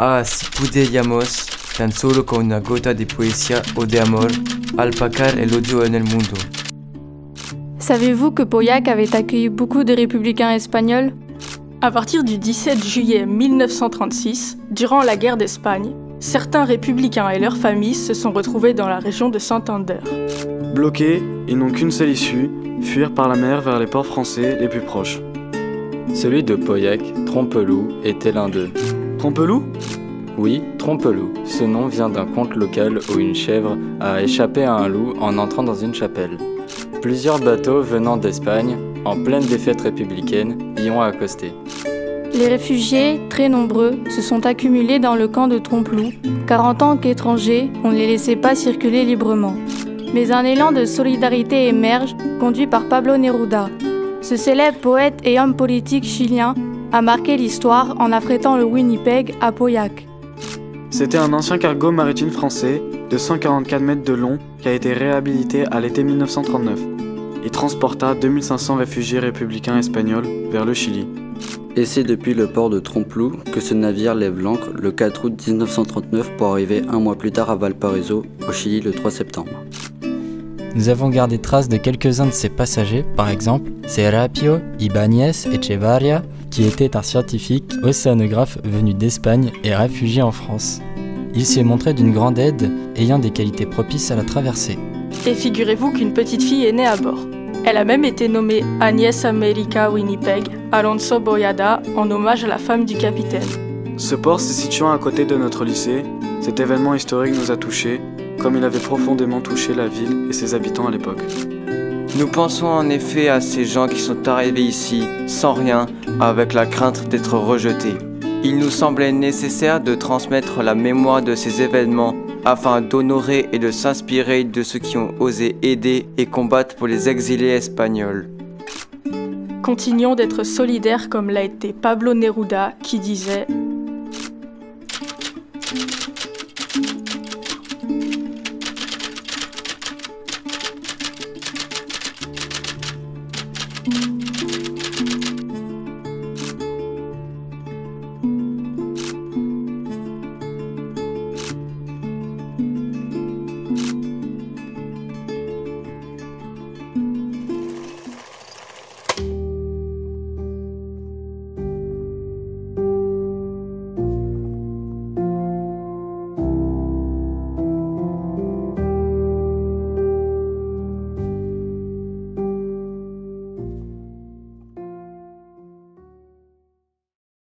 Ah, si pudiéramos, tan solo con una gota de poesía o de amor, alpacar el odio en el mundo. Savez-vous que Pauillac avait accueilli beaucoup de républicains espagnols? À partir du 17 juillet 1936, durant la guerre d'Espagne, certains républicains et leurs familles se sont retrouvés dans la région de Santander. Bloqués, ils n'ont qu'une seule issue, fuir par la mer vers les ports français les plus proches. Celui de Pauillac, Trompeloup, était l'un d'eux. Trompeloup? Oui, Trompeloup. Ce nom vient d'un conte local où une chèvre a échappé à un loup en entrant dans une chapelle. Plusieurs bateaux venant d'Espagne, en pleine défaite républicaine, y ont accosté. Les réfugiés, très nombreux, se sont accumulés dans le camp de Trompeloup, car en tant qu'étrangers, on ne les laissait pas circuler librement. Mais un élan de solidarité émerge, conduit par Pablo Neruda. Ce célèbre poète et homme politique chilien a marqué l'histoire en affrétant le Winnipeg à Pauillac. C'était un ancien cargo maritime français de 144 mètres de long qui a été réhabilité à l'été 1939. Il transporta 2500 réfugiés républicains espagnols vers le Chili. Et c'est depuis le port de Trompeloup que ce navire lève l'ancre le 4 août 1939 pour arriver un mois plus tard à Valparaiso, au Chili, le 3 septembre. Nous avons gardé trace de quelques-uns de ces passagers, par exemple Serapio Ibáñez Echevarría, qui était un scientifique océanographe venu d'Espagne et réfugié en France. Il s'est montré d'une grande aide, ayant des qualités propices à la traversée. Et figurez-vous qu'une petite fille est née à bord. Elle a même été nommée Agnès América Winnipeg Alonso Boyada en hommage à la femme du capitaine. Ce port se situant à côté de notre lycée, cet événement historique nous a touchés, comme il avait profondément touché la ville et ses habitants à l'époque. Nous pensons en effet à ces gens qui sont arrivés ici, sans rien, avec la crainte d'être rejetés. Il nous semblait nécessaire de transmettre la mémoire de ces événements afin d'honorer et de s'inspirer de ceux qui ont osé aider et combattre pour les exilés espagnols. Continuons d'être solidaires comme l'a été Pablo Neruda qui disait